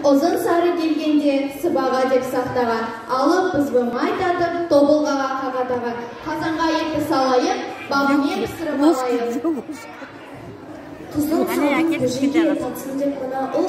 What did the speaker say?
Озын сары келгенде сыбаға деп сақтаған, алып бізбі май татып, тобылғаға қағатаған. Қазанға еті салайын, бабымен пісіріп алайын. Қызыл салдың көжеге татсын деп қана, ол